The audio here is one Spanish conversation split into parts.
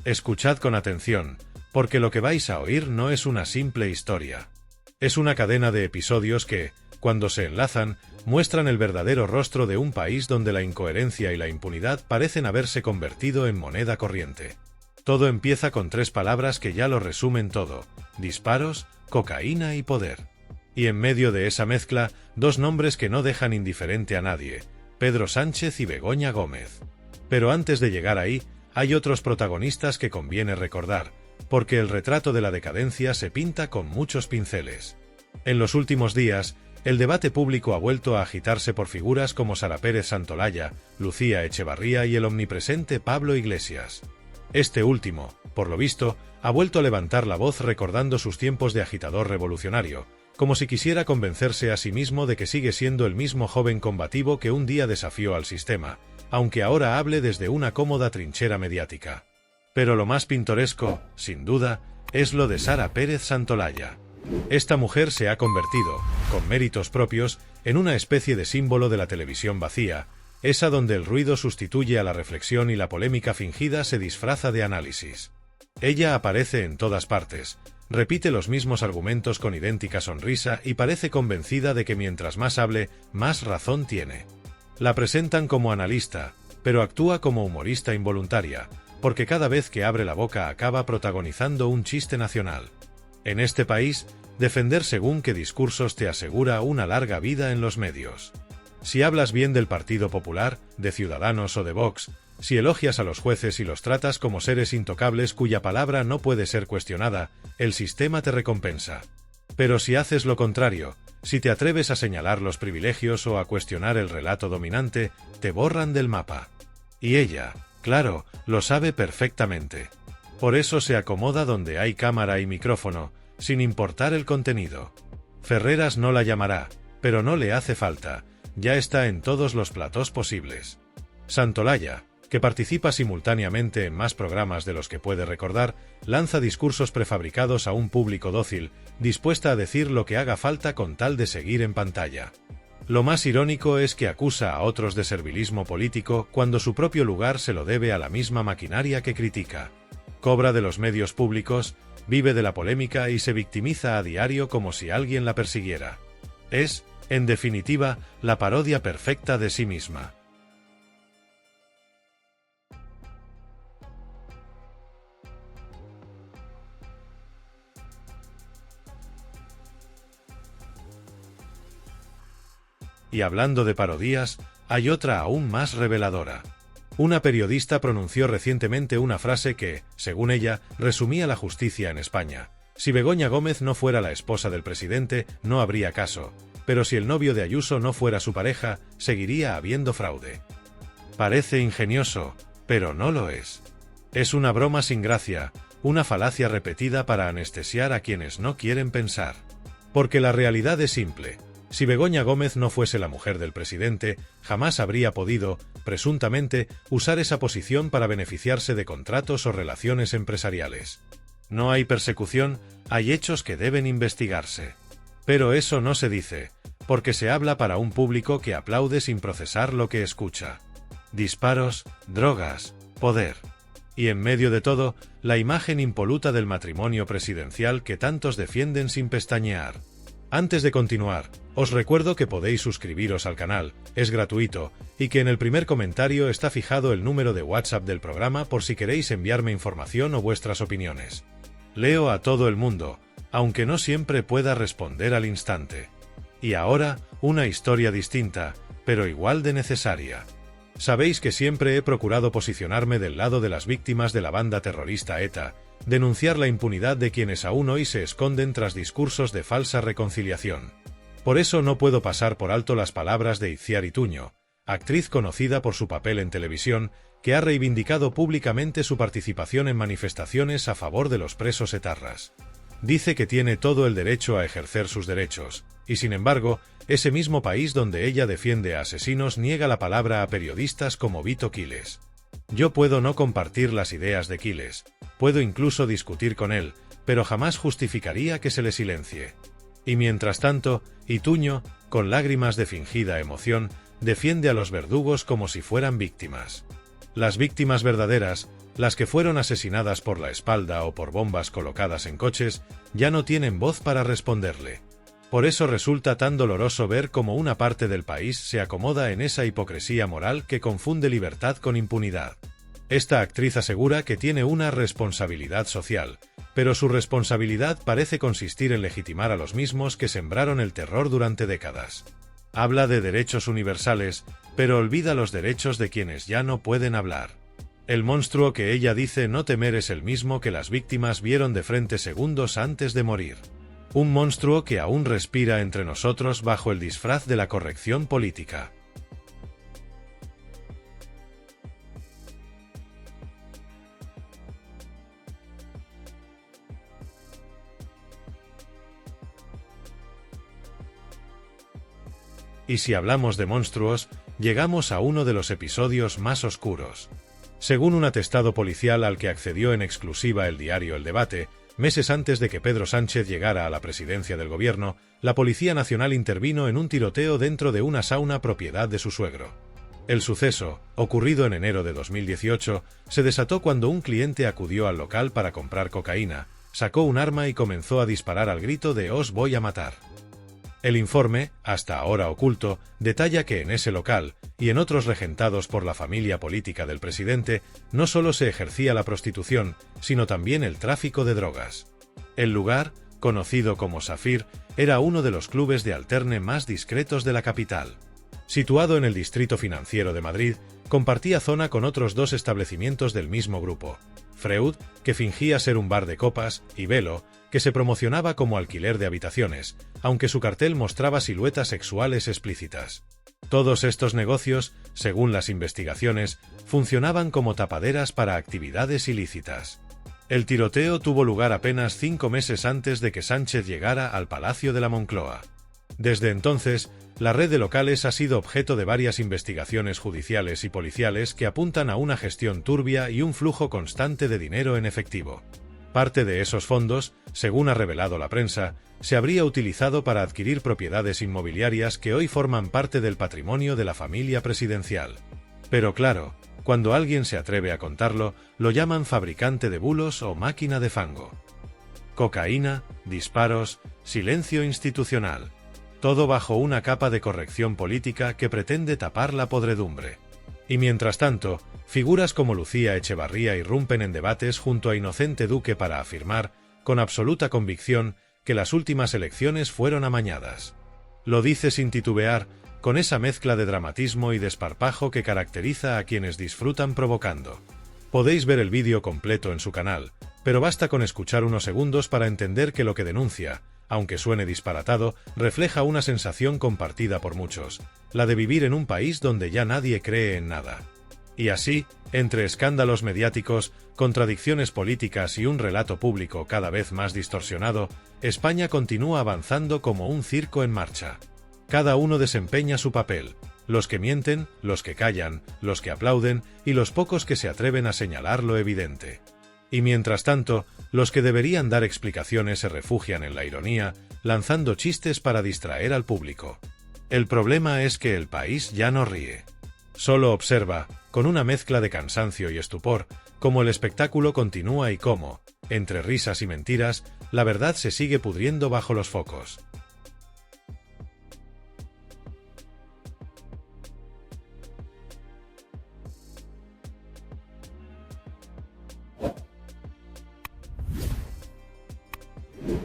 Escuchad con atención, porque lo que vais a oír no es una simple historia. Es una cadena de episodios que, cuando se enlazan, muestran el verdadero rostro de un país donde la incoherencia y la impunidad parecen haberse convertido en moneda corriente. Todo empieza con 3 palabras que ya lo resumen todo: disparos, cocaína y poder. Y en medio de esa mezcla, 2 nombres que no dejan indiferente a nadie: Pedro Sánchez y Begoña Gómez. Pero antes de llegar ahí, hay otros protagonistas que conviene recordar, porque el retrato de la decadencia se pinta con muchos pinceles. En los últimos días, el debate público ha vuelto a agitarse por figuras como Sara Pérez Santolaya, Lucía Echevarría y el omnipresente Pablo Iglesias. Este último, por lo visto, ha vuelto a levantar la voz recordando sus tiempos de agitador revolucionario, como si quisiera convencerse a sí mismo de que sigue siendo el mismo joven combativo que un día desafió al sistema, aunque ahora hable desde una cómoda trinchera mediática. Pero lo más pintoresco, sin duda, es lo de Sara Pérez Santolaya. Esta mujer se ha convertido, con méritos propios, en una especie de símbolo de la televisión vacía, esa donde el ruido sustituye a la reflexión y la polémica fingida se disfraza de análisis. Ella aparece en todas partes, repite los mismos argumentos con idéntica sonrisa y parece convencida de que mientras más hable, más razón tiene. La presentan como analista, pero actúa como humorista involuntaria, porque cada vez que abre la boca acaba protagonizando un chiste nacional. En este país, defender según qué discursos te asegura una larga vida en los medios. Si hablas bien del Partido Popular, de Ciudadanos o de Vox, si elogias a los jueces y los tratas como seres intocables cuya palabra no puede ser cuestionada, el sistema te recompensa. Pero si haces lo contrario, si te atreves a señalar los privilegios o a cuestionar el relato dominante, te borran del mapa. Y ella, claro, lo sabe perfectamente. Por eso se acomoda donde hay cámara y micrófono, sin importar el contenido. Ferreras no la llamará, pero no le hace falta, ya está en todos los platós posibles. Santolaya, que participa simultáneamente en más programas de los que puede recordar, lanza discursos prefabricados a un público dócil, dispuesta a decir lo que haga falta con tal de seguir en pantalla. Lo más irónico es que acusa a otros de servilismo político cuando su propio lugar se lo debe a la misma maquinaria que critica. Cobra de los medios públicos, vive de la polémica y se victimiza a diario como si alguien la persiguiera. Es, en definitiva, la parodia perfecta de sí misma. Y hablando de parodias, hay otra aún más reveladora. Una periodista pronunció recientemente una frase que, según ella, resumía la justicia en España. Si Begoña Gómez no fuera la esposa del presidente, no habría caso, pero si el novio de Ayuso no fuera su pareja, seguiría habiendo fraude. Parece ingenioso, pero no lo es. Es una broma sin gracia, una falacia repetida para anestesiar a quienes no quieren pensar. Porque la realidad es simple. Si Begoña Gómez no fuese la mujer del presidente, jamás habría podido, presuntamente, usar esa posición para beneficiarse de contratos o relaciones empresariales. No hay persecución, hay hechos que deben investigarse. Pero eso no se dice, porque se habla para un público que aplaude sin procesar lo que escucha. Disparos, drogas, poder. Y en medio de todo, la imagen impoluta del matrimonio presidencial que tantos defienden sin pestañear. Antes de continuar, os recuerdo que podéis suscribiros al canal, es gratuito, y que en el primer comentario está fijado el número de WhatsApp del programa por si queréis enviarme información o vuestras opiniones. Leo a todo el mundo, aunque no siempre pueda responder al instante. Y ahora, una historia distinta, pero igual de necesaria. Sabéis que siempre he procurado posicionarme del lado de las víctimas de la banda terrorista ETA, denunciar la impunidad de quienes aún hoy se esconden tras discursos de falsa reconciliación. Por eso no puedo pasar por alto las palabras de Itziar Ituño, actriz conocida por su papel en televisión, que ha reivindicado públicamente su participación en manifestaciones a favor de los presos etarras. Dice que tiene todo el derecho a ejercer sus derechos, y sin embargo, ese mismo país donde ella defiende a asesinos niega la palabra a periodistas como Vito Quiles. Yo puedo no compartir las ideas de Quiles, puedo incluso discutir con él, pero jamás justificaría que se le silencie. Y mientras tanto, Ituño, con lágrimas de fingida emoción, defiende a los verdugos como si fueran víctimas. Las víctimas verdaderas, Las que fueron asesinadas por la espalda o por bombas colocadas en coches, ya no tienen voz para responderle. Por eso resulta tan doloroso ver cómo una parte del país se acomoda en esa hipocresía moral que confunde libertad con impunidad. Esta actriz asegura que tiene una responsabilidad social, pero su responsabilidad parece consistir en legitimar a los mismos que sembraron el terror durante décadas. Habla de derechos universales, pero olvida los derechos de quienes ya no pueden hablar. El monstruo que ella dice no temer es el mismo que las víctimas vieron de frente segundos antes de morir. Un monstruo que aún respira entre nosotros bajo el disfraz de la corrección política. Y si hablamos de monstruos, llegamos a uno de los episodios más oscuros. Según un atestado policial al que accedió en exclusiva el diario El Debate, meses antes de que Pedro Sánchez llegara a la presidencia del gobierno, la Policía Nacional intervino en un tiroteo dentro de una sauna propiedad de su suegro. El suceso, ocurrido en enero de 2018, se desató cuando un cliente acudió al local para comprar cocaína, sacó un arma y comenzó a disparar al grito de «Os voy a matar». El informe, hasta ahora oculto, detalla que en ese local, y en otros regentados por la familia política del presidente, no solo se ejercía la prostitución, sino también el tráfico de drogas. El lugar, conocido como Safir, era uno de los clubes de alterne más discretos de la capital. Situado en el distrito financiero de Madrid, compartía zona con otros dos establecimientos del mismo grupo: Freud, que fingía ser un bar de copas, y Velo, que se promocionaba como alquiler de habitaciones, aunque su cartel mostraba siluetas sexuales explícitas. Todos estos negocios, según las investigaciones, funcionaban como tapaderas para actividades ilícitas. El tiroteo tuvo lugar apenas 5 meses antes de que Sánchez llegara al Palacio de la Moncloa. Desde entonces, la red de locales ha sido objeto de varias investigaciones judiciales y policiales que apuntan a una gestión turbia y un flujo constante de dinero en efectivo. Parte de esos fondos, según ha revelado la prensa, se habría utilizado para adquirir propiedades inmobiliarias que hoy forman parte del patrimonio de la familia presidencial. Pero claro, cuando alguien se atreve a contarlo, lo llaman fabricante de bulos o máquina de fango. Cocaína, disparos, silencio institucional. Todo bajo una capa de corrección política que pretende tapar la podredumbre. Y mientras tanto, figuras como Lucía Echevarría irrumpen en debates junto a Inocente Duque para afirmar, con absoluta convicción, que las últimas elecciones fueron amañadas. Lo dice sin titubear, con esa mezcla de dramatismo y desparpajo que caracteriza a quienes disfrutan provocando. Podéis ver el vídeo completo en su canal, pero basta con escuchar unos segundos para entender que lo que denuncia, aunque suene disparatado, refleja una sensación compartida por muchos, la de vivir en un país donde ya nadie cree en nada. Y así, entre escándalos mediáticos, contradicciones políticas y un relato público cada vez más distorsionado, España continúa avanzando como un circo en marcha. Cada uno desempeña su papel: los que mienten, los que callan, los que aplauden y los pocos que se atreven a señalar lo evidente. Y mientras tanto, los que deberían dar explicaciones se refugian en la ironía, lanzando chistes para distraer al público. El problema es que el país ya no ríe. Solo observa, con una mezcla de cansancio y estupor, cómo el espectáculo continúa y cómo, entre risas y mentiras, la verdad se sigue pudriendo bajo los focos.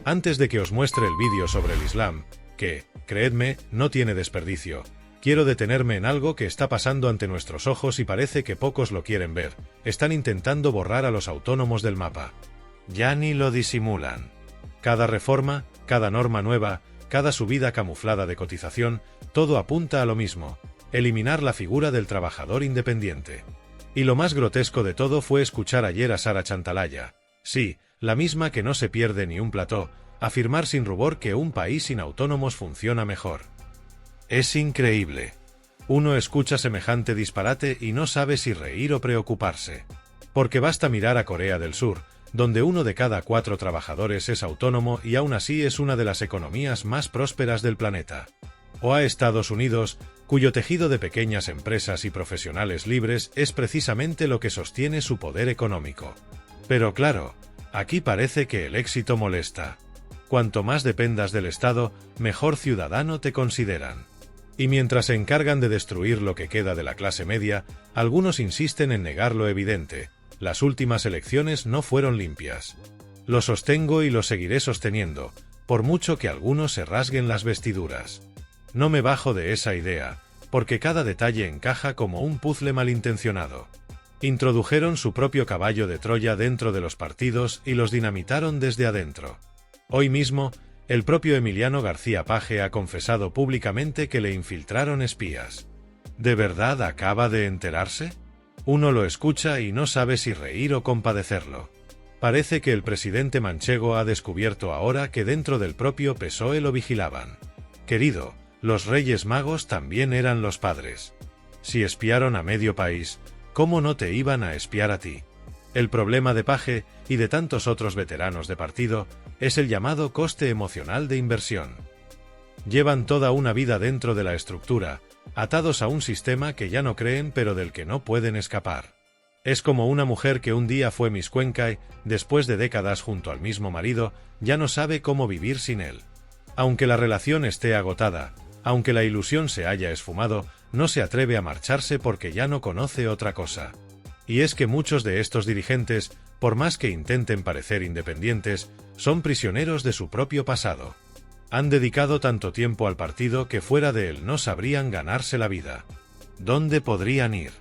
Antes de que os muestre el vídeo sobre el Islam, que, creedme, no tiene desperdicio, quiero detenerme en algo que está pasando ante nuestros ojos y parece que pocos lo quieren ver. Están intentando borrar a los autónomos del mapa. Ya ni lo disimulan. Cada reforma, cada norma nueva, cada subida camuflada de cotización, todo apunta a lo mismo: eliminar la figura del trabajador independiente. Y lo más grotesco de todo fue escuchar ayer a Sara Chantalaya, sí, la misma que no se pierde ni un plató, afirmar sin rubor que un país sin autónomos funciona mejor. Es increíble. Uno escucha semejante disparate y no sabe si reír o preocuparse. Porque basta mirar a Corea del Sur, donde 1 de cada 4 trabajadores es autónomo y aún así es una de las economías más prósperas del planeta. o a Estados Unidos, cuyo tejido de pequeñas empresas y profesionales libres es precisamente lo que sostiene su poder económico. Pero claro, aquí parece que el éxito molesta. Cuanto más dependas del Estado, mejor ciudadano te consideran. Y mientras se encargan de destruir lo que queda de la clase media, algunos insisten en negar lo evidente: las últimas elecciones no fueron limpias. Lo sostengo y lo seguiré sosteniendo, por mucho que algunos se rasguen las vestiduras. No me bajo de esa idea, porque cada detalle encaja como un puzzle malintencionado. Introdujeron su propio caballo de Troya dentro de los partidos y los dinamitaron desde adentro. Hoy mismo, el propio Emiliano García Paje ha confesado públicamente que le infiltraron espías. ¿De verdad acaba de enterarse? Uno lo escucha y no sabe si reír o compadecerlo. Parece que el presidente manchego ha descubierto ahora que dentro del propio PSOE lo vigilaban. Querido, los Reyes Magos también eran los padres. Si espiaron a medio país, ¿cómo no te iban a espiar a ti? El problema de Paje, y de tantos otros veteranos de partido, es el llamado coste emocional de inversión. Llevan toda una vida dentro de la estructura, atados a un sistema que ya no creen pero del que no pueden escapar. Es como una mujer que un día fue Miss Cuenca y, después de décadas junto al mismo marido, ya no sabe cómo vivir sin él. Aunque la relación esté agotada, aunque la ilusión se haya esfumado, no se atreve a marcharse porque ya no conoce otra cosa. Y es que muchos de estos dirigentes, por más que intenten parecer independientes, son prisioneros de su propio pasado. Han dedicado tanto tiempo al partido que fuera de él no sabrían ganarse la vida. ¿Dónde podrían ir?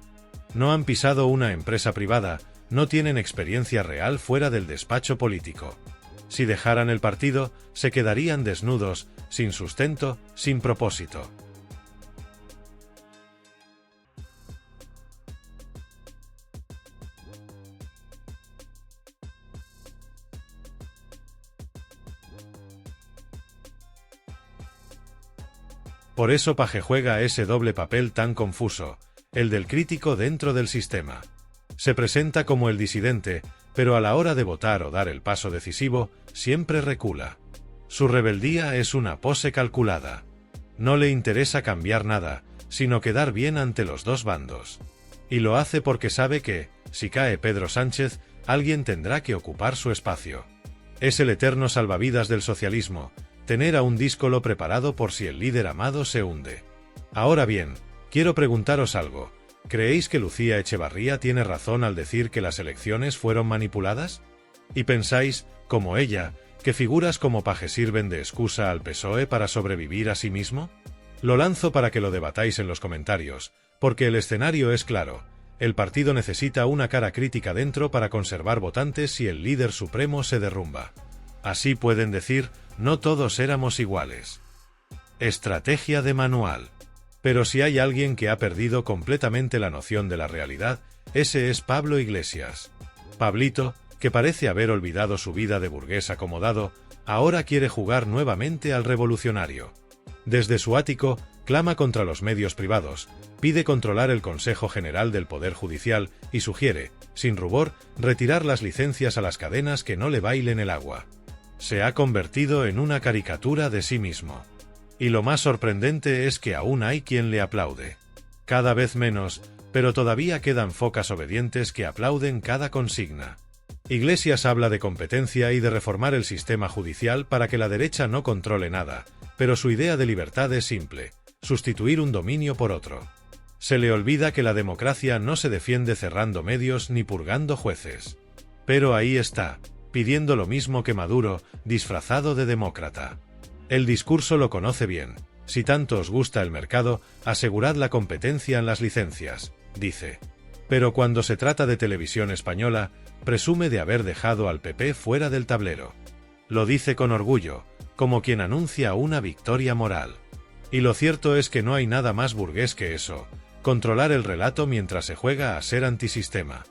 No han pisado una empresa privada, no tienen experiencia real fuera del despacho político. Si dejaran el partido, se quedarían desnudos, sin sustento, sin propósito. Por eso Paje juega ese doble papel tan confuso, el del crítico dentro del sistema. Se presenta como el disidente, pero a la hora de votar o dar el paso decisivo, siempre recula. Su rebeldía es una pose calculada. No le interesa cambiar nada, sino quedar bien ante los dos bandos. Y lo hace porque sabe que, si cae Pedro Sánchez, alguien tendrá que ocupar su espacio. Es el eterno salvavidas del socialismo, tener a un díscolo preparado por si el líder amado se hunde. Ahora bien, quiero preguntaros algo. ¿Creéis que Lucía Echevarría tiene razón al decir que las elecciones fueron manipuladas? ¿Y pensáis, como ella, que figuras como Paje sirven de excusa al PSOE para sobrevivir a sí mismo? Lo lanzo para que lo debatáis en los comentarios, porque el escenario es claro. El partido necesita una cara crítica dentro para conservar votantes si el líder supremo se derrumba. Así pueden decir: no todos éramos iguales. Estrategia de manual. Pero si hay alguien que ha perdido completamente la noción de la realidad, ese es Pablo Iglesias. Pablito, que parece haber olvidado su vida de burgués acomodado, ahora quiere jugar nuevamente al revolucionario. Desde su ático, clama contra los medios privados, pide controlar el Consejo General del Poder Judicial y sugiere, sin rubor, retirar las licencias a las cadenas que no le bailen el agua. Se ha convertido en una caricatura de sí mismo. Y lo más sorprendente es que aún hay quien le aplaude. Cada vez menos, pero todavía quedan focas obedientes que aplauden cada consigna. Iglesias habla de competencia y de reformar el sistema judicial para que la derecha no controle nada, pero su idea de libertad es simple: sustituir un dominio por otro. Se le olvida que la democracia no se defiende cerrando medios ni purgando jueces. Pero ahí está, pidiendo lo mismo que Maduro, disfrazado de demócrata. El discurso lo conoce bien: si tanto os gusta el mercado, asegurad la competencia en las licencias, dice. Pero cuando se trata de Televisión Española, presume de haber dejado al PP fuera del tablero. Lo dice con orgullo, como quien anuncia una victoria moral. Y lo cierto es que no hay nada más burgués que eso: controlar el relato mientras se juega a ser antisistema.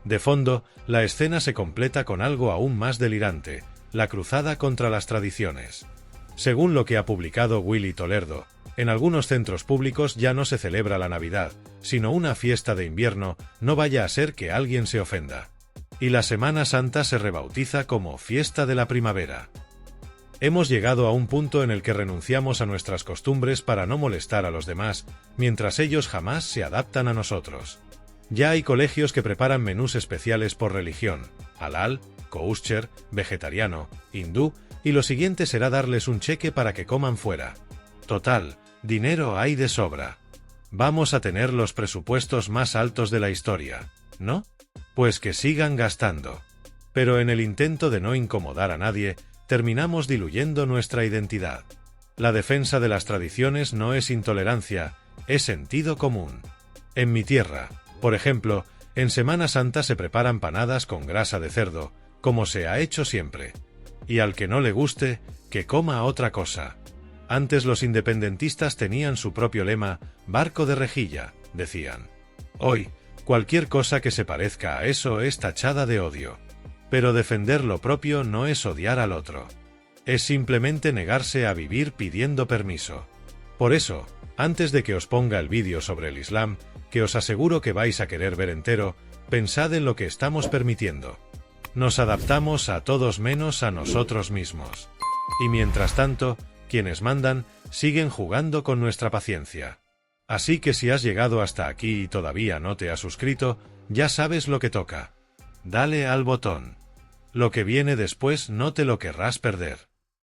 De fondo, la escena se completa con algo aún más delirante: la cruzada contra las tradiciones. Según lo que ha publicado Willy Toledo, En algunos centros públicos ya no se celebra la Navidad, sino una fiesta de invierno, no vaya a ser que alguien se ofenda. Y la Semana Santa se rebautiza como Fiesta de la Primavera. Hemos llegado a un punto en el que renunciamos a nuestras costumbres para no molestar a los demás, mientras ellos jamás se adaptan a nosotros. Ya hay colegios que preparan menús especiales por religión, halal, kosher, vegetariano, hindú, y lo siguiente será darles un cheque para que coman fuera. Total, dinero hay de sobra. Vamos a tener los presupuestos más altos de la historia, ¿no? Pues que sigan gastando. Pero en el intento de no incomodar a nadie, terminamos diluyendo nuestra identidad. La defensa de las tradiciones no es intolerancia, es sentido común. En mi tierra, por ejemplo, en Semana Santa se preparan panadas con grasa de cerdo, como se ha hecho siempre. Y al que no le guste, que coma otra cosa. Antes los independentistas tenían su propio lema, barco de rejilla, decían. Hoy, cualquier cosa que se parezca a eso es tachada de odio. Pero defender lo propio no es odiar al otro. Es simplemente negarse a vivir pidiendo permiso. Por eso, antes de que os ponga el vídeo sobre el Islam, que os aseguro que vais a querer ver entero, pensad en lo que estamos permitiendo. Nos adaptamos a todos menos a nosotros mismos. Y mientras tanto, quienes mandan, siguen jugando con nuestra paciencia. Así que si has llegado hasta aquí y todavía no te has suscrito, ya sabes lo que toca. Dale al botón. Lo que viene después no te lo querrás perder.